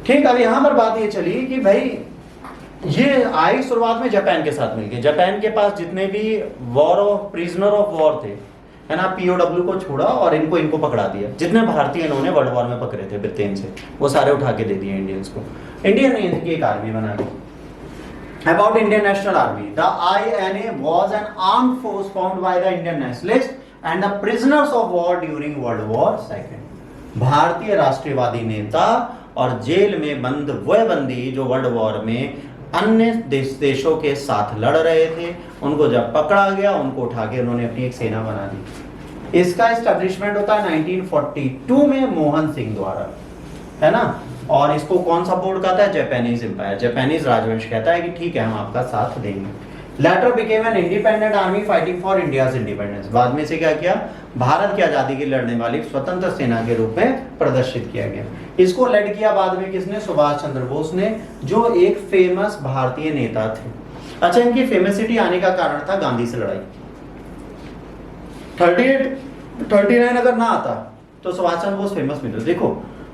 ठीक, अब यहां पर बात ये चली कि भाई ये आई शुरुआत में जापान के साथ मिलके, जापान के पास जितने भी प्रिजनर ऑफ वॉर थे, है ना, पीओडब्ल्यू को छोड़ा और इनको पकड़ा दिया। जितने भारतीय इन्होंने वर्ल्ड वॉर में पकड़े थे ब्रिटेन से, वो सारे उठा के दे दिए इंडियंस को। इंडियन ने की एक आर्मी बना दी। About Indian National Army, the INA was an armed force formed by the Indian nationalists and the prisoners of war during World War II. भारतीय राष्ट्रवादी नेता और जेल में बंद वह बंदी जो वर्ल्ड वॉर में अन्य देशों के साथ लड़ रहे थे, उनको जब पकड़ा गया उनको उठा के उन्होंने अपनी एक सेना बना दी। इसका एस्टेब्लिशमेंट होता है 1942 में मोहन सिंह द्वारा, है ना। और इसको कौन सपोर्ट करता है? जापानीज एम्पायर, जापानीज राजवंश कहता है कि ठीक है हम आपका साथ देंगे। Letter became an independent army fighting for India's independence. बाद में से क्या किया? भारत की आजादी की लड़ने वाली स्वतंत्र सेना के रूप में प्रदर्शित किया गया। इसको लेड किया बाद में किसने? सुभाष चंद्र बोस ने, जो एक फेमस भारतीय नेता थे। अच्छा, इनकी फेमसिटी आने का कारण था गांधी से लड़ाई। 39 अगर ना आता तो सुभाष चंद्र बोस फेमस नहीं थे। देखो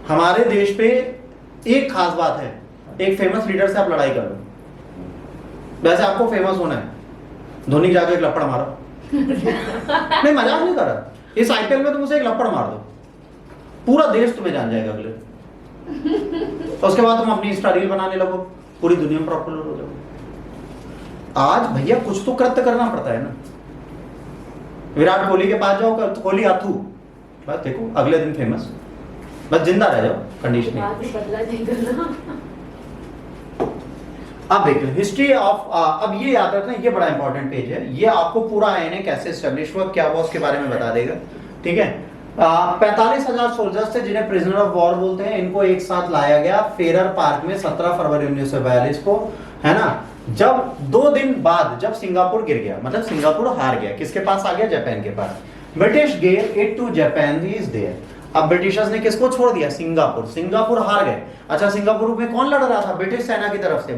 हमारे देश पे एक खास बात है, एक फेमस लीडर से आप लड़ाई कर लो, वैसे आपको फेमस होना है, धोनी जाके एक लपड़ मारो नहीं, मजाक नहीं कर रहा, इस आईपीएल में तुम उसे एक लपड़ मार दो, पूरा देश तुम्हें जान जाएगा अगले तो उसके बाद तुम अपनी इंस्टा रील बनाने लगो, पूरी दुनिया में पॉपुलर हो जाओ। आज भैया कुछ तो कृत्य करना पड़ता है ना। विराट कोहली के पास जाओ, कोहली अथू, बस देखो अगले दिन फेमस, बस जिंदा रह जाओ, कंडीशन। अब देखो हिस्ट्री ऑफ, अब ये याद रखना, ये बड़ा इंपॉर्टेंट पेज है, ये आपको पूरा आईएनए कैसे एस्टेब्लिश हुआ, क्या हुआ उसके बारे में बता देगा। ठीक है, 45,000 सोल्जर्स थे जिन्हें प्रिजनर ऑफ वॉर बोलते हैं। इनको एक साथ लाया गया फेरर पार्क में 17 फरवरी 1942 को, है ना। जब 2 दिन बाद जब सिंगापुर गिर गया, मतलब सिंगापुर हार गया, किसके पास आ गया? जापान के पास। British gave it to Japan is there. अब ब्रिटिशर्स ने किसको छोड़ दिया? सिंगापुर। सिंगापुर हार गए। अच्छा, सिंगापुर में कौन लड़ रहा था? ब्रिटिश सेना की तरफ से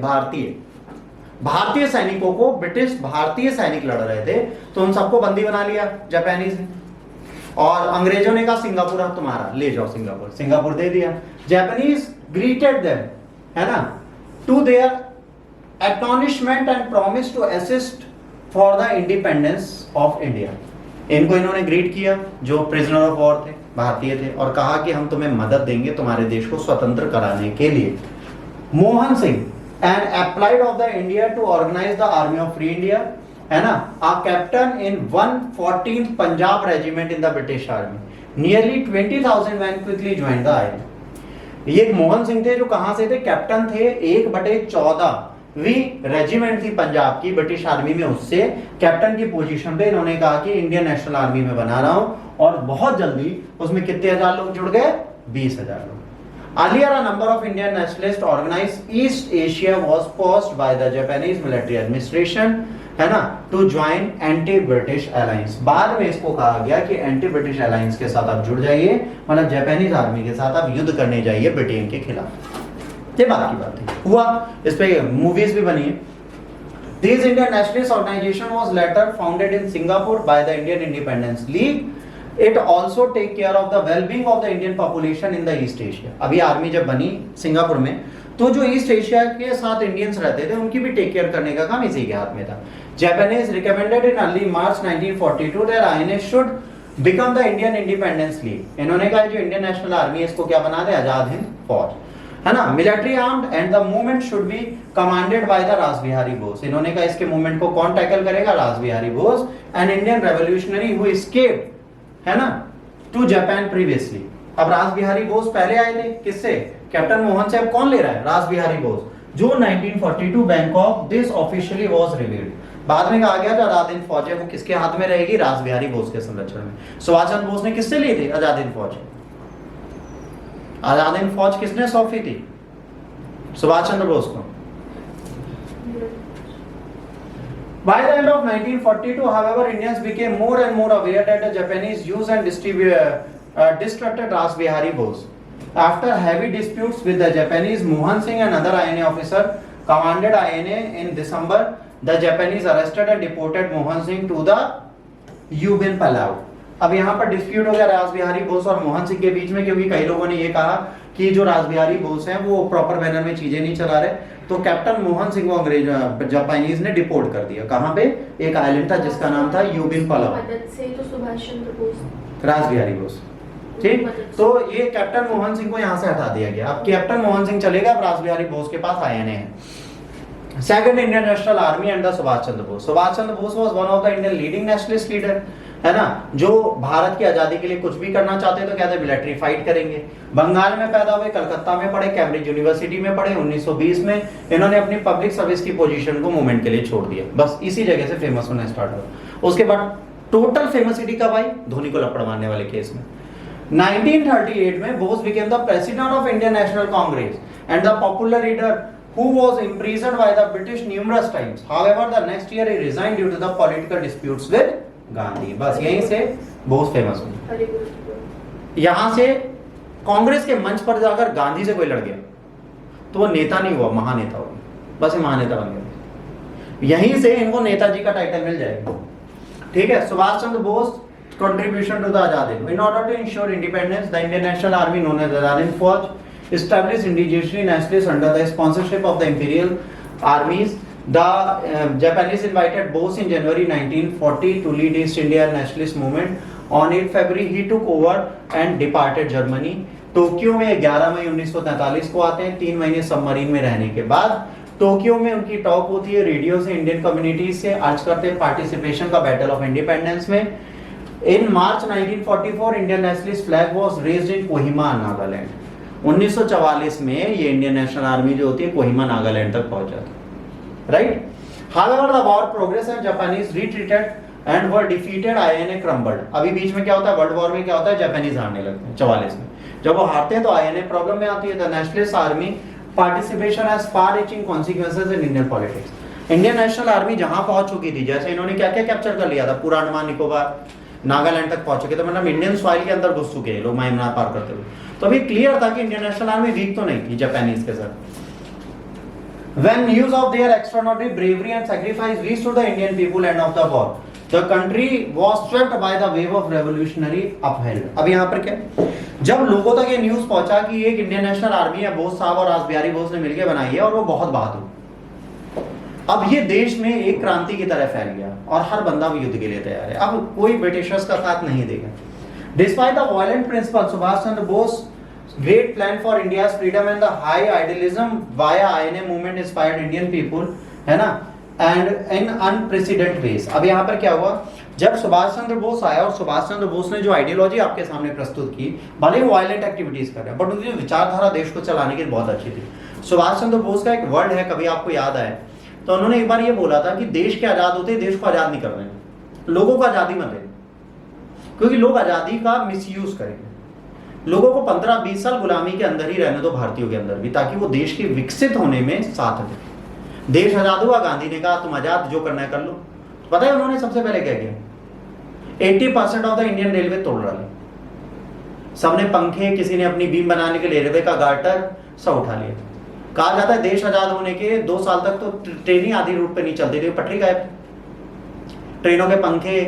भारतीय सैनिकों को ब्रिटिश भारतीय सैनिक लड़ रहे थे, तो उन सबको बंदी बना लिया जापानीज ने। और अंग्रेजों ने कहा सिंगापुर अब तुम्हारा, ले जाओ सिंगापुर। सिंगापुर दे दिया। जापानीज ग्रीटेड देम, है ना, to their acknowledgement and promise to assist for the independence of India. इनको इन्होंने ग्रीट किया जो प्रिजनर ऑफ वॉर थे, भारतीय थे, और कहा कि हम तुम्हें मदद देंगे तुम्हारे देश को स्वतंत्र कराने के लिए। Mohan Singh and applied of the India to organise the army of free India, है ना, a captain in 114th Punjab regiment in the British army. Nearly 20,000 man quickly join the army. ये मोहन सिंह थे जो कहां से थे? कैप्टन थे 1/14वीं रेजिमेंट थी पंजाब की ब्रिटिश आर्मी में, उससे कैप्टन की पोजीशन पे इन्होंने कहा कि इंडियन नेशनल आर्मी में बना रहा हूं, और बहुत जल्दी उसमें कितने हजार लोग जुड़ गए? 20,000 लोग। Earlier, a number of Indian nationalists organized East Asia was forced by the Japanese military administration, है ना, to join anti-British alliance। बाद में इसको कहा गया कि एंटी ब्रिटिश अलायंस के साथ आप जुड़ जाइए, मतलब जापानीज आर्मी के साथ आप युद्ध करने जाइए ब्रिटेन के खिलाफ। ये बात की बात है, हुआ। इस पे मूवीज भी बनी है। This Indian nationalist organization was later founded in Singapore by the Indian Independence League. It also take care of the well-being of the Indian population in the East Asia। अभी आर्मी जब बनी Singapore में, तो जो east Asia के साथ Indians रहते थे उनकी भी टेक केयर करने का काम इसी के हाथ में था। Japanese recommended in early March 1942 that INA should become the Indian Independence League। इन्होंने कहा जो इंडियन नेशनल आर्मी है इसको क्या बना दे? आजाद हिंद फौज, है ना। Military armed and the movement should be commanded by the रास बिहारी बोस। इन्होंने कहा इसके मूवमेंट को कौन टैकल करेगा? रास Bihari Bose, an Indian revolutionary who escaped, है ना, टू जापान प्रीवियसली। अब रास बिहारी बोस पहले आए थे, किससे? कैप्टन मोहन से। अब कौन ले रहा है? रास बिहारी बोस। जून 1942 Bangkok, this officially was revealed. बाद में कहा गया जो आजाद हिंद फौज है वो किसके हाथ में रहेगी? रास बिहारी बोस के संरक्षण में। सुभाष चंद्र बोस ने किससे ली थी आजाद हिंद फौज? आजाद हिंद फौज किसने सौंपी थी? सुभाष चंद्र बोस को। By the end of 1942, however, Indians became more and more aware that the Japanese used and destructed Ras Bihari Bose. After heavy disputes with the Japanese, Mohan Singh and other INA officer commanded INA in December. The Japanese arrested and deported Mohan Singh to the Yubin Palau. अब यहाँ पर dispute हो गया रास बिहारी बोस और मोहन सिंह के बीच में, क्योंकि कई लोगों ने ये कहा कि जो रासबिहारी बोस हैं वो प्रॉपर मैनर में चीजें नहीं चला रहे, तो कैप्टन मोहन सिंह को अंग्रेज जापानीज ने डिपोर्ट कर दिया। कहाँ पे? एक आइलैंड था जिसका नाम था यूबिन पलाव। मदद से तो सुभाष चंद्र बोस, रासबिहारी बोस, ठीक। तो ये कैप्टन मोहन सिंह को यहाँ से हटा दिया गया। अब कैप्टन मोहन सिंह चले गए, अब रासबिहारी बोस के पास आईएनए है। Second Indian National army under Subhash Chandra Bose. Subhash Chandra Bose was one of the Indian leading nationalist leader, है ना, जो भारत की आजादी के लिए कुछ भी करना चाहते तो कहते मिलिट्री फाइट करेंगे। बंगाल में पैदा हुए, कलकत्ता में पढ़े, कैम्ब्रिज यूनिवर्सिटी में पढ़े। 1920 में इन्होंने अपनी पब्लिक सर्विस की पोजीशन को मूवमेंट के लिए छोड़ दिया, बस इसी जगह से फेमस होना स्टार्ट हुआ। उसके बाद टोटल फेमसिटी कब आई? धोनी को लपड़ मारने वाले केस में। 1938 में Bose became the president of Indian National Congress and the popular leader who was imprisoned by the British numerous times. However, the next year he resigned due to the political disputes with Gandhi. बस यहीं से Bose famous हुए। यहां से कांग्रेस के मंच पर जाकर गांधी से कोई लड़ गया तो वो नेता नहीं हुआ, महानेता हुआ, बस ये महानेता बन गया। यहीं से इनको नेताजी का टाइटल मिल जाएगा, ठीक है। Subhas Chandra Bose contribution to the Azad Hind. In order to ensure independence, the Indian National Army, known as Azad Hind Fauj, established indigenously nationalists under the sponsorship of the imperial armies. The Japanese invited Bose in January 1940 to lead East India nationalist movement. On 8 February, he took over and departed Germany. Tokyo में 11 मई 1943 को आते हैं, 3 महीने submarine में रहने के बाद Tokyo में उनकी टॉक होती है रेडियो से, इंडियन कम्युनिटी से, अर्ज करते हैं पार्टिसिपेशन का बैटल ऑफ इंडिपेंडेंस में। In March 1944, Indian nationalist flag was raised in Kohima, Nagaland. 1944 में ये इंडियन नेशनल आर्मी जो होती है कोहिमा नागालैंड तक पहुंच जाती, right. However, the war progressed and Japanese retreated and were defeated. INA crumbled. अभी बीच में क्या होता है, वर्ल्ड वॉर में क्या होता है, जापानीज हारने लगते हैं 44 में। जब वो हारते हैं तो INA प्रॉब्लम में आती है। The nationalist army participation has far-reaching consequences in Indian politics. Indian National army जहां पहुंच चुकी थी, जैसे इन्होंने क्या क्या कैप्चर कर लिया था, पूरा अंडमान निकोबार, नागालैंड तक पहुंच चुके थे, मतलब इंडियन सॉइल के अंदर घुस चुके हैं लोग म्यांमार पार करते हुए। तो अभी क्लियर था कि इंडियन नेशनल आर्मी वीक तो नहीं थी जापानीज के साथ। When news of their extraordinary bravery and sacrifice reached to the Indian people end of the war, the country was swept by the wave of revolutionary upheaval. अब यहाँ पर क्या, जब लोगों तक ये न्यूज पहुंचा कि एक इंडियन नेशनल आर्मी है, बोस साहब और रासबिहारी बोस ने मिलकर बनाई है और वो बहुत बहादुर, अब ये देश में एक क्रांति की तरह फैल गया और हर बंदा युद्ध के लिए तैयार है। अब कोई ब्रिटिशर्स का साथ नहीं देगा। Despite the violent principle, Subhash Chandra Bose great plan for India's freedom and the high idealism via INA movement inspired Indian people, है ना, एंड इन अनप्रेसिडेंट वेज। अब यहाँ पर क्या हुआ, जब सुभाष चंद्र बोस आया और सुभाष चंद्र बोस ने जो आइडियोलॉजी आपके सामने प्रस्तुत की, भले ही वायलेंट एक्टिविटीज कर रहे हैं, बट उनकी विचारधारा देश को चलाने की बहुत अच्छी थी। सुभाष चंद्र बोस का एक वर्ड है, कभी आपको याद आए तो उन्होंने एक बार ये बोला था कि देश के आजाद होते देश को आजाद नहीं कर रहे हैं, लोगों को आजादी मत दें, क्योंकि लोग आजादी का मिसयूज करेंगे। लोगों को 15-20 साल गुलामी के अंदर ही रहने दो, भारतीयों के अंदर भी, ताकि वो देश के विकसित होने में साथ दें। देश आजाद हुआ, गांधी ने कहा तुम आजाद, जो करना है कर लो। पता है उन्होंने सबसे पहले क्या किया, 80% ऑफ द इंडियन रेलवे तोड़ डाली, सबने पंखे, किसी ने अपनी बीम बनाने के लिए रेलवे का गार्टर सब उठा लिया। कहा जाता है देश आजाद होने के 2 साल तक तो ट्रेनें आधी रूट पे नहीं चलती थी, पटरी गायब थी, ट्रेनों के पंखे।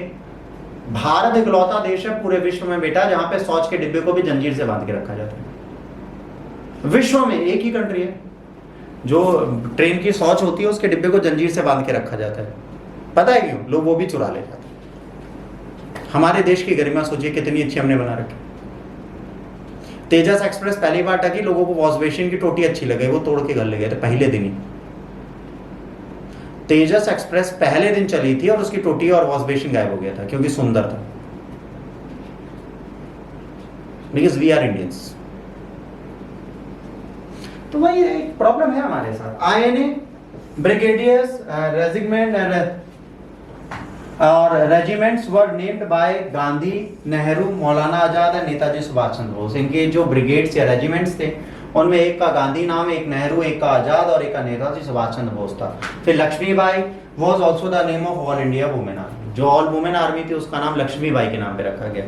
भारत इकलौता देश है पूरे विश्व में बेटा जहां पे शौच के डिब्बे को भी जंजीर से बांध के रखा जाता है। विश्व में एक ही कंट्री है जो ट्रेन की शौच होती है उसके डिब्बे को जंजीर से बांध के रखा जाता है। पता है क्यों? लोग वो भी चुरा ले जाते हैं। हमारे देश की गरिमा सोचिए कितनी अच्छी हमने बना रखी। तेजस एक्सप्रेस पहली बार टकी, लोगों को वॉश बेसिन की टोटी अच्छी लगी, वो तोड़ के घर ले गए थे पहले दिन ही। तेजस एक्सप्रेस पहले दिन चली थी और उसकी टोटी और वॉश बेसिन गायब हो गया था क्योंकि सुंदर था। Because we are Indians. तो वही एक प्रॉब्लम है हमारे साथ। आईएनए, ब्रिगेडियर्स, रेजिमेंट और regiments were named by Gandhi, Nehru, Maulana Azad और नेताजी सुभाष चंद्र बोस। इनके जो ब्रिगेड्स या रेजिमेंट्स थे उनमें एक का गांधी नाम, एक नेहरू, एक का आजाद और एक का नेताजी सुभाष चंद्र बोस था। फिर Lakshmibai was also the name of all India women army. जो ऑल वुमेन आर्मी थी उसका नाम लक्ष्मीबाई के नाम पे रखा गया।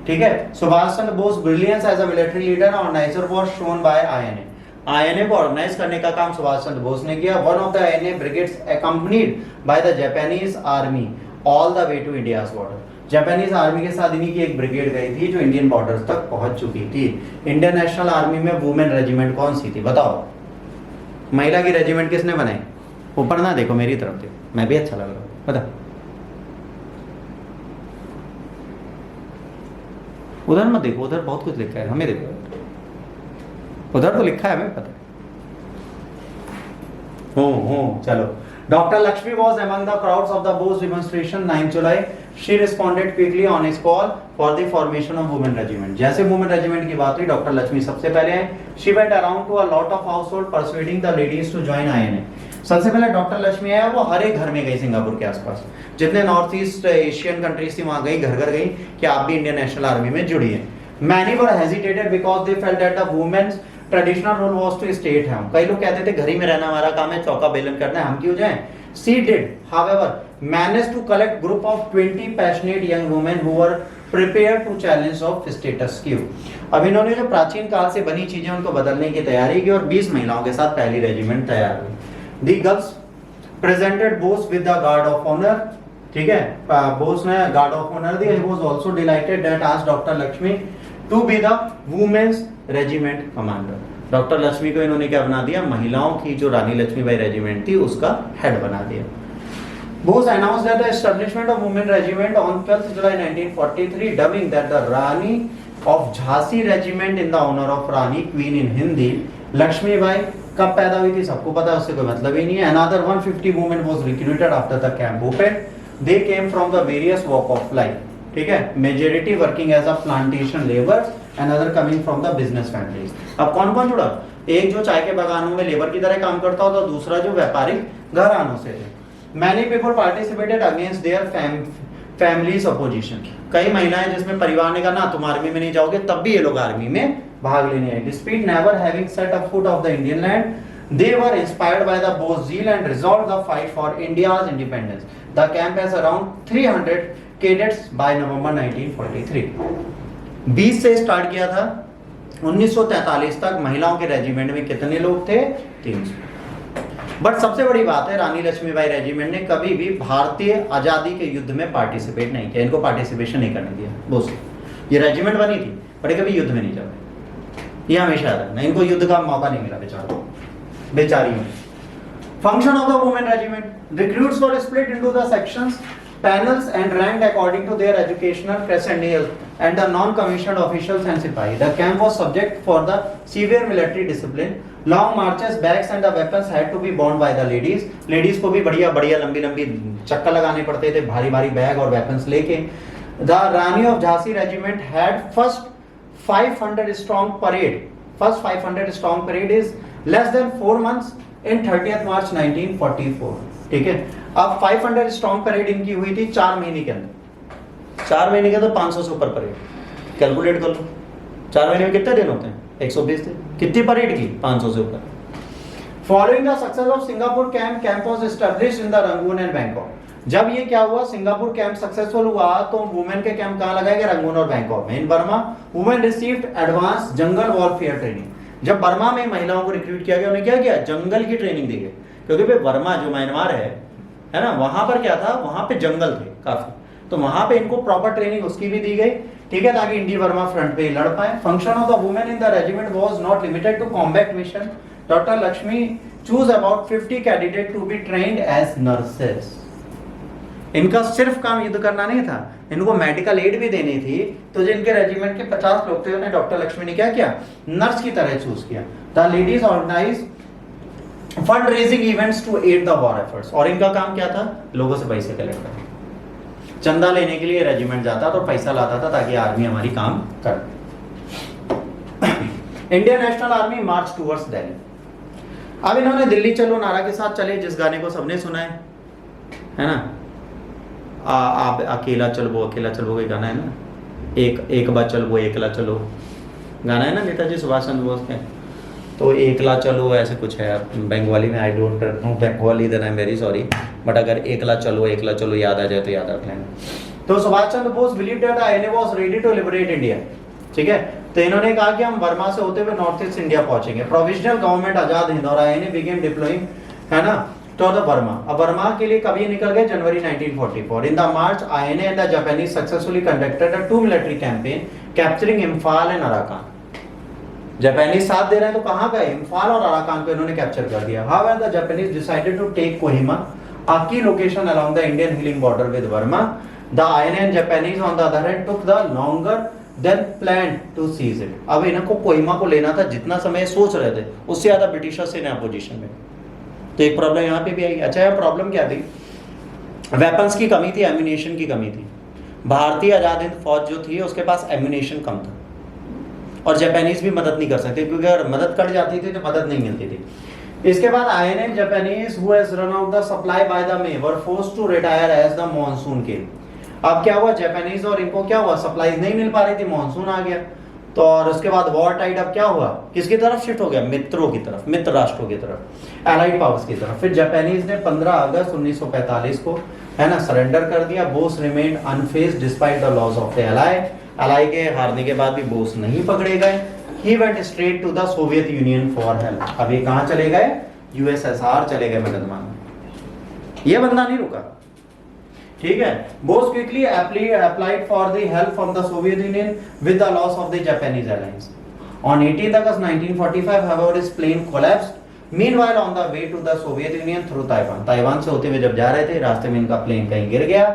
ठीक है। Subhas Chandra Bose brilliance as a military leader organiser was shown by INA. INA को ऑर्गेनाइज करने का काम सुभाष चंद्र बोस ने किया। One of the INA brigades accompanied by the Japanese army all the way to India's border. Japanese army के साथ इन्हीं की एक ब्रिगेड गई थी जो इंडियन बॉर्डर्स तक पहुंच चुकी थी। इंडियन नेशनल आर्मी में वुमेन रेजिमेंट कौन सी थी बताओ? महिला की रेजिमेंट किसने बनाई? ऊपर ना देखो, मेरी तरफ देखो, मैं भी अच्छा लग रहा हूँ, बता। उधर मत देखो, उधर बहुत कुछ लिखा है, हमें देखो, उधर तो लिखा है हमें पता है। चलो। Dr. Lakshmi was among the crowds of the Bose demonstration 9 July. She responded quickly on his call for the formation of women regiment. जैसे women regiment की बात हुई, डॉक्टर लक्ष्मी सबसे पहले आए। She went around to a lot of household persuading the ladies to join INA. सबसे पहले doctor Lakshmi आया, वो हर एक घर में गई सिंगापुर के आसपास, जितने नॉर्थ ईस्ट एशियन कंट्रीज थी वहां गई, घर घर गई कि आप भी इंडियन नेशनल आर्मी में जुड़िए। Many were hesitated because they felt that the women's traditional role was to stay at home. कई लोग कहते थे घर ही में रहना हमारा काम है, चौका बेलन करना है, हम क्यों जाएं? She did, however, manage to collect group of 20 passionate young women who were prepared to challenge of status quo। अब इन्होंने जो प्राचीन काल से बनी चीजें उनको बदलने की तैयारी की और 20 महिलाओं के साथ पहली रेजिमेंट तैयार हुई। The girls presented Bose with the guard of honor, ठीक है, बोस ने गार्ड ऑफ ऑनर दी। He was also delighted that asked Dr. Lakshmi to be the women's regiment commander। Doctor Lakshmi को इन्होंने क्या बना दिया? महिलाओं की जो रानी लक्ष्मीबाई रेजिमेंट थी उसका हेड बना दिया। Bose announced that the establishment of women regiment on 12th July 1943, dubbing that the Rani of Jhansi regiment in the honor of Rani Queen in Hindi। Lakshmibai कब पैदा हुई थी सबको पता है, उससे कोई मतलब ही नहीं है। Another 150 women was recruited after the camp opened। They came from the various walk of life, ठीक है, majority working as a plantation labour and other coming from the business families. अब कौन कौन जुड़ा? एक जो चाय के बागानों में लेबर की तरह काम करता होता, दूसरा जो व्यापारिक घरानों से थे। Many people participated against their families opposition. कई महिलाएं जिसमें परिवार ने कहा ना तुम आर्मी में नहीं जाओगे, तब भी ये लोग आर्मी में भाग लेने आए। Despite never having set a foot of the Indian land, they were inspired by the Bose zeal and resolved the fight for India's independence। The camp has around 300 cadets by November 1943। 20 से start किया था, 1943 तक महिलाओं के regiment में कितने लोग थे? 300। बट सबसे बड़ी बात है, रानी लक्ष्मीबाई रेजिमेंट ने कभी भी भारतीय आजादी के युद्ध में पार्टिसिपेट नहीं किया, इनको पार्टिसिपेशन नहीं करने दिया। बोस ये रेजिमेंट बनी थी बट ये कभी युद्ध में नहीं जाते, ये हमेशा याद रखना, इनको युद्ध का मौका नहीं मिला बेचारी। Function of the women regiment: recruits were split into the sections, panels and ranked according to their educational credentials and the non-commissioned officials and sipahi। The camp was subject for the severe military discipline। Long marches, bags and the weapons had to be borne by the ladies। Ladies को भी बढ़िया बढ़िया लंबी लंबी चक्कर लगाने पड़ते थे, भारी भारी बैग और weapons लेके। The Rani of Jhansi regiment had first 500 strong parade। First 500 strong parade is less than 4 months in 30th March 1944। ठीक है, अब 500 स्ट्रॉन्ग परेड इनकी हुई थी 4 महीने के अंदर। 4 महीने के तो 500 से ऊपर परेड, कैलकुलेट कर लो 4 महीने में कितने दिन होते हैं? 120 दिन। कितनी परेड की? 500 से ऊपर। Following the success of Singapore camp was established in the Rangoon and Bangkok. जब ये क्या हुआ, सिंगापुर कैंप सक्सेसफुल हुआ तो वुमेन के कैंप कहाँ लगाए गए? रंगून और बैंकॉक में। In Burma women received advance jungle warfare training. जब बर्मा में महिलाओं को रिक्रूट किया गया, उन्हें क्या किया? जंगल की ट्रेनिंग दी गई, क्योंकि भाई बर्मा जो म्यांमार है ना, वहां पर क्या था, वहां पे जंगल थे काफी, तो वहां पे इनको प्रॉपर ट्रेनिंग उसकी भी दी गई, ठीक है, ताकि इंडिया बर्मा फ्रंट पे लड़ पाए। Function of the women in the regiment was not limited to combat mission. Doctor Lakshmi choose about 50 candidate to be trained as nurses. इनका सिर्फ काम युद्ध करना नहीं था, इनको मेडिकल एड भी देनी थी, तो जिनके रेजिमेंट के 50 लोग थे उन्हें डॉक्टर लक्ष्मी ने क्या किया? नर्स की तरह चूज किया। The ladies organize fund raising events to aid the war efforts. और इनका काम क्या था? लोगों से पैसे कलेक्ट करना, चंदा लेने के लिए रेजिमेंट जाता तो पैसा लाता था ताकि आर्मी हमारी काम कर। इंडियन नेशनल आर्मी मार्च टूवर्ड्स दिल्ली। अब इन्होंने दिल्ली चलो नारा के साथ चले, जिस गाने को सबने सुना है ना, आप अकेला चल वो कोई गाना है ना, एक बार चल वो एकला चलो, गाना है ना नेताजी सुभाष चंद्र बोस के, तो एकला चलो ऐसे कुछ है। बंगाली में I don't know Bengali, then I am very sorry, but अगर एकला चलो याद आ जाए तो याद रख लेना। तो Subhas Chandra Bose believe that INA was ready to liberate India, ठीक है, तो इन्होंने कहा कि हम बर्मा से होते हुए नॉर्थ ईस्ट इंडिया पहुंचेंगे। प्रोविजनल गवर्नमेंट आजाद हिंद और आईएनए बिगेन डिप्लॉइंग, है ना, तो द बर्मा। अब बर्मा के लिए कभी निकल गए जनवरी 1944। In the March INA and the Japanese successfully conducted a 2 military campaign capturing Imphal and Arakan. Japanese साथ दे रहे हैं तो कहां गए, इम्फाल और अराकान को इन्होंने कैप्चर कर दिया। However the Japanese decided to take Kohima, a key location along the Indian hilling border with Burma. The INA and Japanese on the other hand took the longer than planned to seize it. अब इनको कोहिमा को लेना था, जितना समय सोच रहे थे उससे ज्यादा ब्रिटिशर्स इन अपोजिशन में। तो एक प्रॉब्लम यहाँ पे भी आई। अच्छा, यह प्रॉब्लम क्या थी? वेपन्स की कमी थी, एम्यूनेशन की कमी थी। भारतीय आजाद हिंद फौज जो थी उसके पास एम्यूनेशन कम था और जापानीज भी मदद नहीं कर सकते, क्योंकि अगर मदद कर जाती थी तो मदद नहीं मिलती थी। इसके बाद INA Japanese who has run out the supply by the May were forced to retire as the monsoon came. अब क्या हुआ, जापानीज और इनको क्या हुआ, सप्लाईज नहीं मिल पा रही थी, मॉनसून आ गया तो, और उसके बाद वॉर टाइड अब क्या हुआ, किसकी तरफ शिफ्ट हो गया, मित्रों की तरफ, मित्र राष्ट्रों की तरफ, एलाइड पावर्स की तरफ। फिर जापानीज ने 15 अगस्त 1945 को है ना सरेंडर कर दिया। Bose remained unfazed despite the loss of the ally. Ally के हारने के बाद भी बोस नहीं पकड़े गए। He went straight to the Soviet Union for help. अब ये कहाँ चले गए, यूएसएसआर चले गए मदद मांगने। ये बंदा नहीं रुका, ठीक है। Bose quickly applied for the help from the Soviet Union with the loss of the Japanese alliance. On 18 August 1945, however, his plane collapsed. Meanwhile, on the way to the Soviet Union through Taiwan, Taiwan से होते हुए जब जा रहे थे रास्ते में इनका प्लेन कहीं गिर गया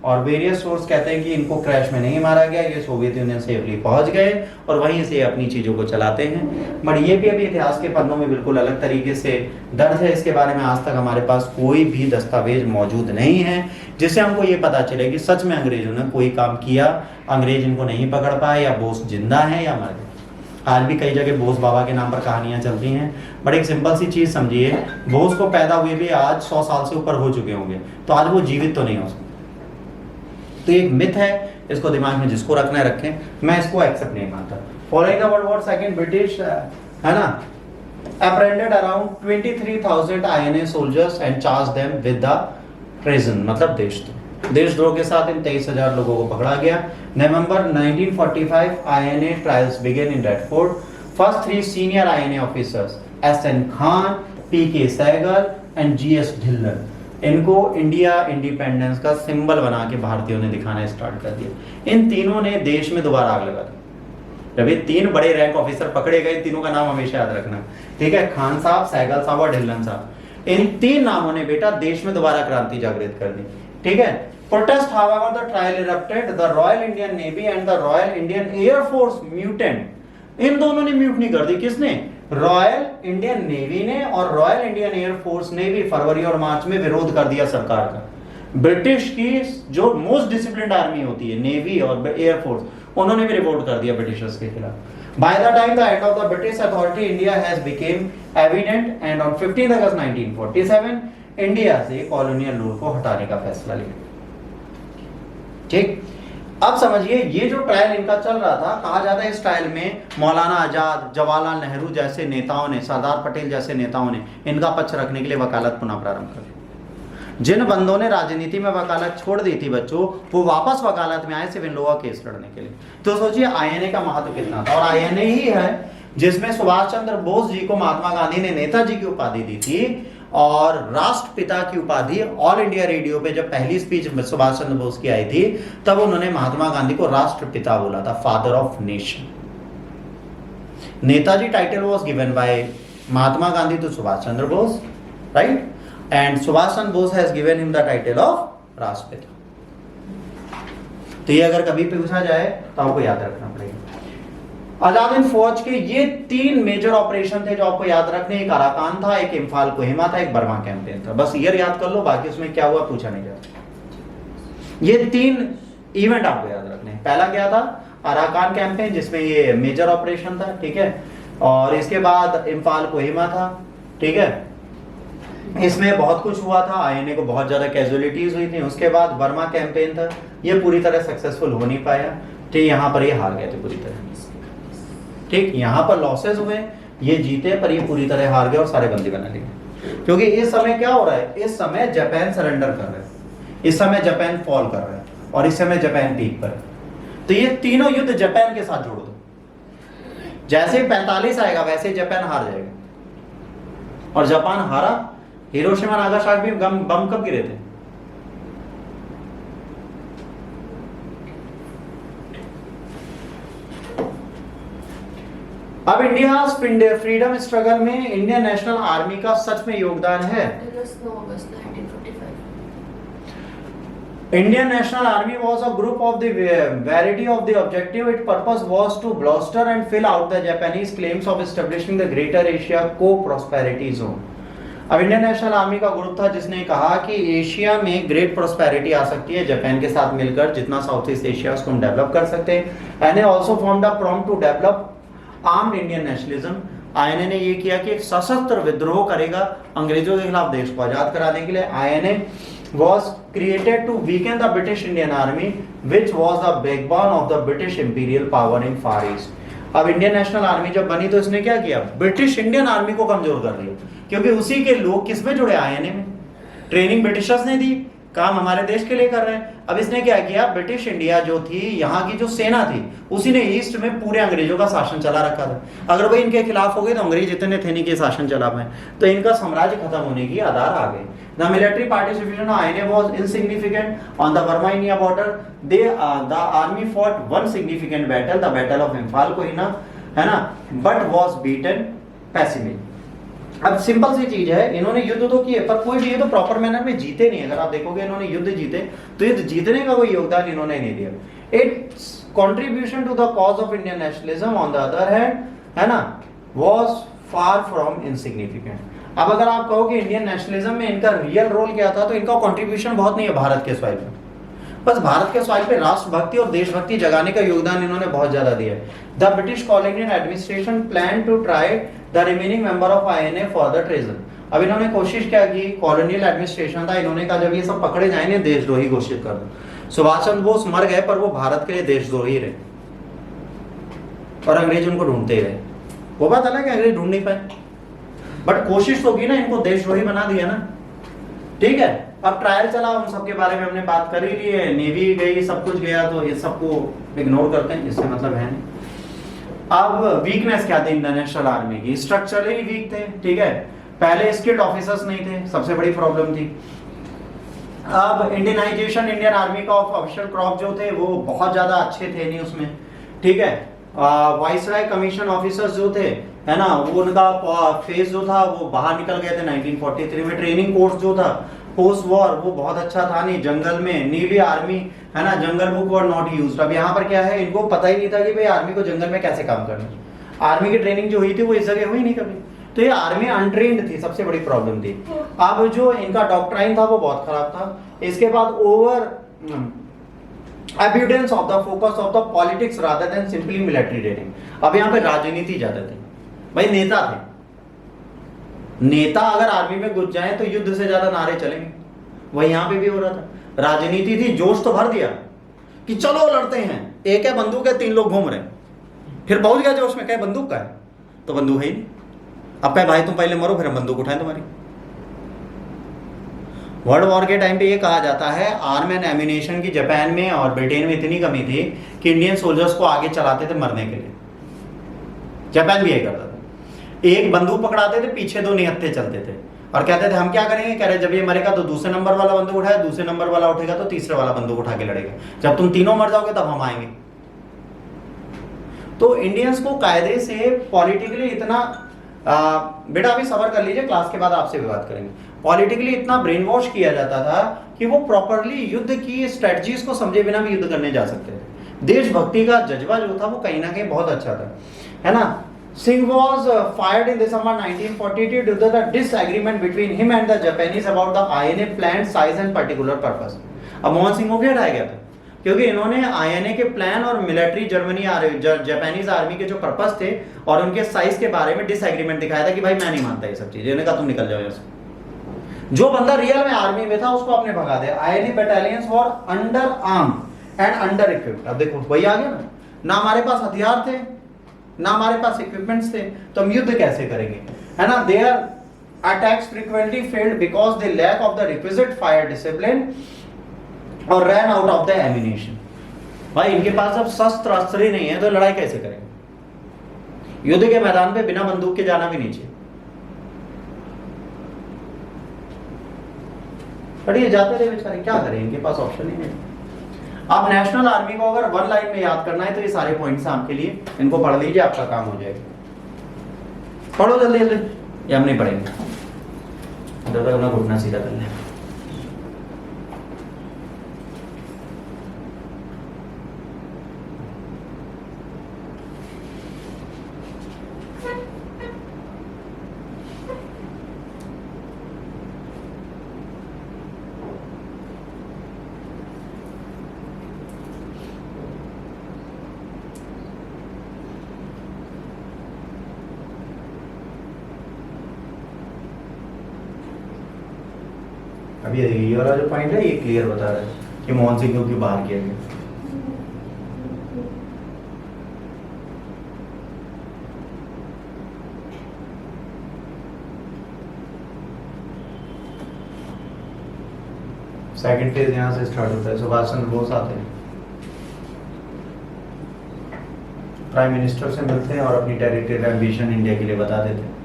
और वेरियस सोर्स कहते हैं कि इनको क्रैश में नहीं मारा गया, ये सोवियत यूनियन सेफली पहुंच गए और वहीं से अपनी चीजों को चलाते हैं। बट ये भी अभी इतिहास के पन्नों में बिल्कुल अलग तरीके से दर्ज है। इसके बारे में आज तक हमारे पास कोई भी दस्तावेज मौजूद नहीं है जिससे हमको ये पता चले कि सच में अंग्रेजों ने कोई काम किया, अंग्रेज इनको नहीं पकड़ पाए, या बोस जिंदा है या मर गए। आज भी कई जगह बोस बाबा के नाम पर कहानियां चलती हैं। बट एक सिंपल सी चीज समझिए, बोस को पैदा हुए भी आज 100 साल से ऊपर हो चुके होंगे, तो आज वो जीवित तो नहीं हो सकते। तो एक मिथ है, इसको दिमाग में जिसको रखना है रखें, मैं इसको एक्सेप्ट नहीं मानता। Following the world war second, British है ना apprehended around 23,000 INA soldiers and charged them with the treason, मतलब देशद्रोह के साथ इन 23,000 लोगों को पकड़ा गया। नवंबर 1945 INA trials began in Radford. First 3 senior INA officers SN Khan, PK Sehgal and GS Dhillon, इनको इंडिया इंडिपेंडेंस का सिंबल बना के भारतीयों ने दिखाना स्टार्ट कर दिया। इन तीनों ने देश में दोबारा आग लगा दी। जब ये 3 बड़े रैंक ऑफिसर पकड़े गए, तीनों का नाम हमेशा याद रखना, ठीक है, खान साहब, सहगल साहब और ढिल्लन साहब। इन 3 नामों ने बेटा देश में दोबारा क्रांति जागृत कर दी, ठीक है। Protest however the trial erupted, the Royal Indian Navy and the Royal Indian Air Force mutinied. इन दोनों ने म्यूटनी कर दी। किसने? रॉयल इंडियन नेवी ने और रॉयल इंडियन एयर फोर्स ने भी फरवरी और मार्च में विरोध कर दिया सरकार का। ब्रिटिश की जो मोस्ट डिसिप्लिन्ड आर्मी होती है, नेवी और एयर फोर्स, उन्होंने भी रिवोल्ट कर दिया ब्रिटिशर्स के खिलाफ। By the time the end of the British authority, India has became evident, and on 15 August 1947 India से कॉलोनियल रूल को हटाने का फैसला लिया। ठीक, अब समझिए ये जो ट्रायल इनका चल रहा था, कहा जाता है इस ट्रायल में मौलाना आजाद, जवाहरलाल नेहरू जैसे नेताओं ने, सरदार पटेल जैसे नेताओं ने इनका पक्ष रखने के लिए वकालत पुनः प्रारंभ कर दी। जिन बंदों ने राजनीति में वकालत छोड़ दी थी बच्चों, वो वापस वकालत में आए सिर्फ इन लोगों का केस लड़ने के लिए। तो सोचिए आईएनए का महत्व कितना था। और आईएनए ही है जिसमें सुभाष चंद्र बोस जी को महात्मा गांधी ने नेताजी की उपाधि दी थी, और राष्ट्रपिता की उपाधि ऑल इंडिया रेडियो पे जब पहली स्पीच सुभाष चंद्र बोस की आई थी, तब उन्होंने महात्मा गांधी को राष्ट्रपिता बोला था, father of nation. Netaji title was given by Mahatma Gandhi to Subhash Chandra Bose, right, and Subhash Chandra Bose has given him the title of Rashtrapita. तो ये अगर कभी पूछा जाए तो आपको याद रखना पड़ेगा। आजाद हिंद फौज के ये 3 मेजर ऑपरेशन थे जो आपको याद रखने, एक अराकान था, एक इम्फाल कोहिमा था, एक बर्मा कैंपेन था। बस ईयर याद कर लो, बाकी उसमें क्या हुआ पूछा नहीं जाता। ये 3 इवेंट आपको याद रखने। पहला क्या था? अराकान कैंपेन, जिसमें ये मेजर ऑपरेशन था, ठीक है, और इसके बाद इम्फाल कोहिमा था, ठीक है, इसमें बहुत कुछ हुआ था, आईएनए को बहुत ज्यादा कैजुअलिटीज हुई थी। उसके बाद बर्मा कैंपेन था, ये पूरी तरह सक्सेसफुल हो नहीं पाया, ठीक, यहाँ पर ये हार गए थे पूरी तरह, ठीक, यहाँ पर लॉसेस हुए, ये जीते पर ये पूरी तरह हार गए और सारे बंदी बना लिए। क्योंकि इस समय क्या हो रहा है, इस समय जापान सरेंडर कर रहा है, इस समय जापान फॉल कर रहा है, और इस समय जापान पीक पर है। तो ये तीनों युद्ध जापान के साथ जोड़ दो, जैसे 45 आएगा वैसे जापान हार जाएगा, और जापान हारा हिरोशिमा नागासाकी में बम कब गिरे थे? अब इंडिया फ्रीडम स्ट्रगल में इंडियन नेशनल आर्मी का सच में योगदान है। 9 अगस्त 1945। Indian National Army was a group of the variety of the objective. Its purpose was to bolster and fill out the Japanese claims of establishing the Greater Asia Co-Prosperity Zone. अब Indian National army का group था जिसने कहा कि Asia में great prosperity आ सकती है Japan के साथ मिलकर, जितना साउथ ईस्ट एशिया उसको हम डेवलप कर सकते हैं। And also formed a prompt to develop armed Indian nationalism. INA ने ये किया कि एक सशस्त्र विद्रोह करेगा अंग्रेजों के खिलाफ देश को आजाद कराने के लिए। INA was created to weaken the British Indian Army, which was the backbone of the British imperial power in Far East. अब इंडियन नेशनल आर्मी जब बनी तो इसने क्या किया? ब्रिटिश इंडियन आर्मी को कमजोर कर दिया, क्योंकि उसी के लोग किसमें जुड़े? आईएनए में। ट्रेनिंग ब्रिटिशर्स ने दी, काम हमारे देश के लिए कर रहे हैं। अब इसने क्या किया? ब्रिटिश इंडिया जो थी, यहाँ की जो सेना थी, उसी ने ईस्ट में पूरे अंग्रेजों का शासन चला रखा था। अगर वो इनके खिलाफ हो गए तो अंग्रेज इतने थे नहीं कि शासन चला पाए, तो इनका साम्राज्य खत्म होने की आधार आ गए। The military participation of INA was insignificant on the Burma-India border. The army fought one significant battle, the Battle of Imphal Kohina, है ना, but was beaten passively. अब सिंपल सी चीज है, इन्होंने युद्ध तो किए पर कोई भी ये तो प्रॉपर मैनर में जीते नहीं। अगर आप देखोगे इन्होंने युद्ध जीते तो युद्ध जीतने का कोई योगदान इन्होंने नहीं दिया। Its contribution to the cause of Indian nationalism on the other hand, है ना, वाज फार फ्रॉम इनसिग्निफिकेंट। अब अगर आप कहो कि इंडियन नेशनलिज्म में इनका रियल रोल क्या था, तो इनका कंट्रीब्यूशन बहुत नहीं है भारत के सॉइल पे। बस भारत के सॉइल पे राष्ट्रभक्ति और देशभक्ति जगाने का योगदान इन्होंने बहुत ज्यादा दिया है। The British colonial administration plan to try the remaining member of INA for the treason. अब इन्होंने कोशिश क्या की? कॉलोनियल एडमिनिस्ट्रेशन था, इन्होंने कहा जब ये सब पकड़े जाएंगे देशद्रोही घोषित कर दो। सुभाष चंद्र बोस मर गए पर वो भारत के लिए देशद्रोही रहे और अंग्रेज उनको ढूंढते ही रहे। वो बात अलग है, अंग्रेज ढूंढ नहीं पाए, बट कोशिश तो की ना, इनको देशद्रोही बना दिया ना। ठीक है, अब ट्रायल चला, उन सबके बारे में हमने बात कर ही ली है। नेवी गई, सब कुछ गया, तो ये सबको इग्नोर करते हैं, इससे मतलब है नहीं। अब वीकनेस क्या थी इंडियन नेशनल आर्मी की? स्ट्रक्चरली वीक थे। ठीक है, पहले स्किल्ड ऑफिसर्स नहीं थे, सबसे बड़ी प्रॉब्लम थी। अब इंडियनाइजेशन इंडियन आर्मी का ऑफिशियल क्रॉप जो थे वो बहुत ज्यादा अच्छे थे नहीं उसमें। ठीक है, वाइसराय कमीशन ऑफिसर्स जो थे, है ना, वो उनका फेज जो था वो बाहर निकल गए थे 1943 में। ट्रेनिंग कोर्स जो था पोस्ट वॉर वो बहुत अच्छा था नहीं। जंगल में नेवी आर्मी, है ना, जंगल बुक वर नॉट यूज्ड। अब यहाँ पर क्या है, इनको पता ही नहीं था कि भाई आर्मी को जंगल में कैसे काम करना है। आर्मी की ट्रेनिंग जो हुई थी वो इस जगह हुई नहीं कभी, तो ये आर्मी अनट्रेन्ड थी, सबसे बड़ी प्रॉब्लम थी। अब जो इनका डॉक्ट्राइन था वो बहुत खराब था। इसके बाद over एब्यूडेंस of the focus of the politics rather than simply military training. अब यहाँ पे राजनीति ज्यादा थी, भाई नेता थे। नेता अगर आर्मी में घुस जाए तो युद्ध से ज्यादा नारे चलेंगे, वही यहाँ पे भी हो रहा था। राजनीति थी, जोश तो भर दिया कि चलो लड़ते हैं, एक है बंदूक है, 3 लोग घूम रहे हैं। फिर पहुंच गया जोश में, कहे बंदूक का है, तो बंदूक है ही नहीं। अब कहे भाई तुम पहले मरो फिर हम बंदूक उठाएं तुम्हारी। वर्ल्ड वॉर के टाइम पे ये कहा जाता है आर्म एंड एम्यूनेशन की जापान में और ब्रिटेन में इतनी कमी थी कि इंडियन सोल्जर्स को आगे चलाते थे मरने के लिए। जापान भी ये करता था, एक बंदूक पकड़ाते थे, पीछे 2 निहत्थे चलते थे और कहते थे हम क्या करेंगे? कह रहे जब ये मरेगा तो दूसरे नंबर वाला बंदूक उठाए, दूसरे नंबर वाला उठेगा तो तीसरे वाला बंदूक उठा के लड़ेगा, जब तुम तीनों मर जाओगे तब हम आएंगे। तो इंडियंस को कायदे से पॉलिटिकली इतना बेटा अभी सबर कर लीजिए, क्लास के बाद आपसे भी बात करेंगे। पॉलिटिकली इतना ब्रेन वॉश किया जाता था कि वो प्रॉपरली युद्ध की स्ट्रेटजीज को समझे बिना भी युद्ध करने जा सकते थे। देशभक्ति का जज्बा जो था वो कहीं ना कहीं बहुत अच्छा था, है ना। Singh was fired in December 1942 due to the disagreement between him and the Japanese about the INA planned size and particular purpose. अब मोहन सिंह को क्यों हटाया गया था? क्योंकि इन्होंने आईएनए के प्लान और मिलिट्री जापानीज आर्मी के जो पर्पस थे और उनके साइज के बारे में डिसएग्रीमेंट दिखाया था कि भाई मैं नहीं मानता ये सब चीजें। इन्होंने कहा तुम निकल जाओ यहाँ से। जो बंदा रियल में आर्मी में था उसको आपने भगा दिया। INA battalions were under arm and under equipped. अब देखो वही आ गया ना हमारे पास हथियार थे ना हमारे पास इक्विपमेंट्स थे, तो हम युद्ध कैसे करेंगे, है ना। Their attacks frequently failed because they lack of the requisite fire discipline और ran out of the ammunition. भाई इनके पास जब शस्त्र अस्त्र ही नहीं है तो लड़ाई कैसे करेंगे? युद्ध के मैदान पे बिना बंदूक के जाना भी नहीं चाहिए। बट ये जाते रहे बेचारे, क्या करें, इनके पास ऑप्शन ही नहीं। अब नेशनल आर्मी को अगर वन लाइन में याद करना है तो ये सारे पॉइंट्स आपके लिए, इनको पढ़ लीजिए, आपका काम हो जाएगा। पढ़ो जल्दी जल्दी, ये हम नहीं पढ़ेंगे, जब तक अपना घुटना सीधा कर लें। अभी ये वाला जो पॉइंट है ये क्लियर बता रहा है कि मोहन सिंह को क्यों बाहर किया गया। सेकंड फेज यहाँ से स्टार्ट होता है, सुभाष चंद्र बोस आते हैं, प्राइम मिनिस्टर से मिलते हैं और अपनी टेरिटोरियल एम्बिशन इंडिया के लिए बता देते हैं।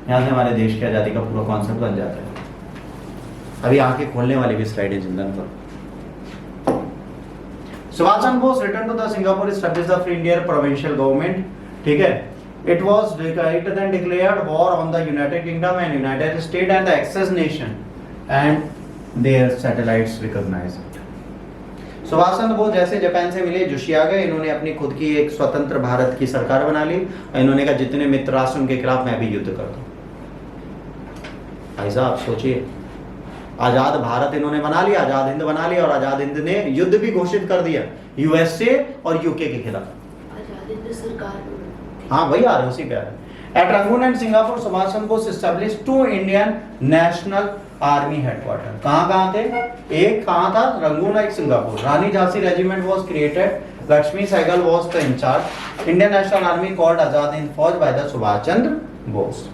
यहाँ से हमारे देश की आज़ादी का पूरा कॉन्सेप्ट बन जाता है। अभी आंखें खोलने वाली भी स्लाइड है जिंदन पर। Subhas Chandra Bose return to the Singapore, establish the free Indian provisional government, ठीक है। It was then declared war on the United Kingdom and United States and the Axis nation and their satellites recognized it. Subhas Chandra Bose जैसे Japan से मिले, जोशी आ गए, इन्होंने अपनी खुद की एक स्वतंत्र भारत की सरकार बना ली और इन्होंने कहा जितने मित्र राष्ट्र उनके खिलाफ मैं भी युद्ध करता हूं। भाई साहब सोचिए, आजाद भारत इन्होंने बना लिया, आजाद हिंद बना लिया, और आजाद हिंद ने युद्ध भी घोषित कर दिया यूएसए और यूके के खिलाफ। आजाद हिंद सरकार, हाँ वही आ रहे हैं, उसी पे आ रहे हैं। At Rangoon and Singapore Subhas Chandra Bose establish 2 Indian National Army headquarter. कहाँ थे? एक कहाँ था? रंगून, एक Singapore. Rani Jhansi regiment was created, Lakshmi Sahgal was the incharge. Indian National Army called Azad Hind Fauj by the Subhas Chandra Bose.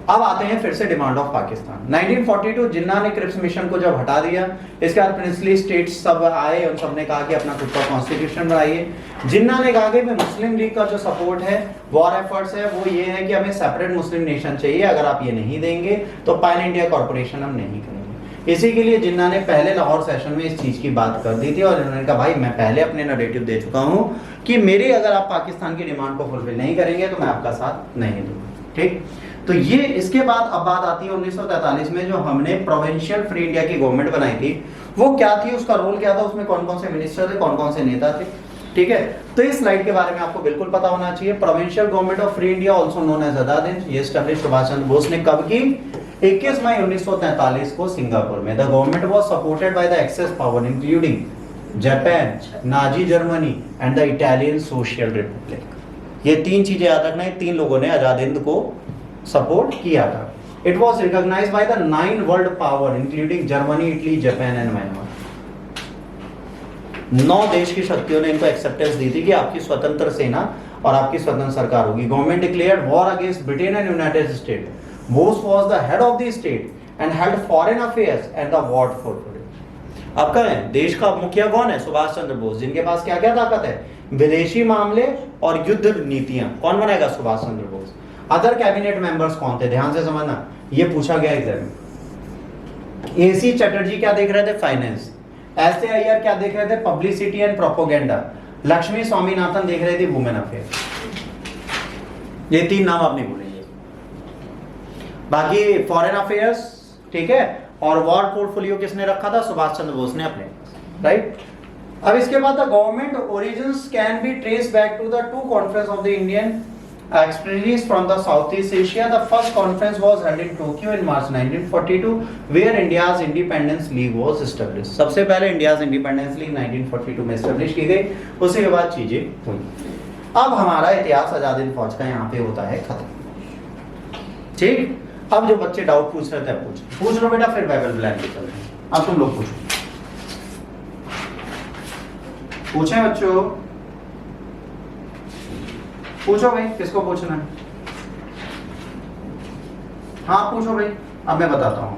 अब आते हैं फिर से डिमांड ऑफ पाकिस्तान। 1942 जिन्ना ने क्रिप्स मिशन को जब हटा दिया, इसके बाद प्रिंसली स्टेट्स सब आए, उन सब ने कहा कि अपना खुद का कॉन्स्टिट्यूशन बनाइए। जिन्ना ने कहा कि मुस्लिम लीग का जो सपोर्ट है, वॉर एफर्ट्स है, वो ये है कि हमें सेपरेट मुस्लिम नेशन चाहिए, अगर आप ये नहीं देंगे तो पैन इंडिया कॉर्पोरेशन हम नहीं करेंगे। इसी के लिए जिन्ना ने पहले लाहौर सेशन में इस चीज की बात कर दी थी और इन्होंने कहा भाई मैं पहले अपने नरेटिव दे चुका हूं कि मेरे अगर आप पाकिस्तान की डिमांड को फुलफिल नहीं करेंगे तो मैं आपका साथ नहीं दूंगा। ठीक, तो ये इसके बाद अब बात आती है 1943 में जो हमने प्रोविंशियल फ्री इंडिया की गवर्नमेंट बनाई थी, वो क्या थी, उसका रोल क्या था, उसमें कौन कौन से मिनिस्टर थे, कौन कौन से नेता थे। ठीक है, तो इस स्लाइड के बारे में आपको बिल्कुल पता होना चाहिए। Provincial government of free India also known as Azad Hind, ये एस्टैब्लिश सुभाष चंद्र बोस ने कब की? 21 मई 1943 को सिंगापुर में। The government was supported by the axis power including Japan, Nazi Germany and the Italian social republic. ये तीन चीजें याद रखना है, तीन लोगों ने आजाद हिंद को सपोर्ट किया था। It was recognised by the 9 world power including Germany, Italy, Japan and Myanmar. 9 देश की शक्तियों ने इनको एक्सेप्टेंस दी थी कि आपकी स्वतंत्र सेना और आपकी स्वतंत्र सरकार होगी। Government declared war against Britain and United states. Bose was the head of the state and held foreign affairs and the war for. अब कहें देश का मुखिया कौन है? सुभाष चंद्र बोस, जिनके पास क्या क्या ताकत है? विदेशी मामले और युद्ध नीतियां। कौन बनाएगा? Subhash Chandra Bose. Other cabinet members कौन थे? ध्यान से समझना, ये पूछा गया एग्जाम में। एसी चटर्जी क्या देख रहे थे? फाइनेंस। एस ए अय्यर क्या देख रहे थे? Publicity and propaganda. Lakshmi Swaminathan देख रहे थे वुमेन अफेयर। ये 3 नाम आप नहीं भूलेंगे। बाकी फॉरेन अफेयर्स, ठीक है, और वॉर पोर्टफोलियो किसने रखा था? सुभाष चंद्र बोस ने अपने, राइट। अब इसके बाद the government origins can be trace back to the 2 conference of the Indian extremists from the Southeast Asia. The first conference was held in Tokyo in March 1942, where India's Independence League was established. सबसे पहले India's Independence League 1942 में establish की गई, उसके बाद चीजें हुई। अब हमारा इतिहास आजाद हिंद फौज का यहाँ पे होता है खत्म। ठीक, अब जो बच्चे डाउट पूछ रहे थे पूछ लो बेटा, फिर बाइबल प्लान पे चलते हैं। अब तुम लोग पूछें बच्चों, पूछो भाई, किसको पूछना है? हाँ पूछो भाई, अब मैं बताता हूं।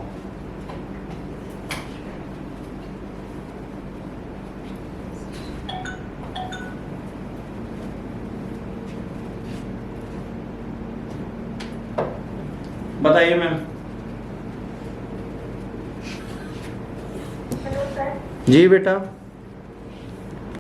बताइए मैम। जी बेटा।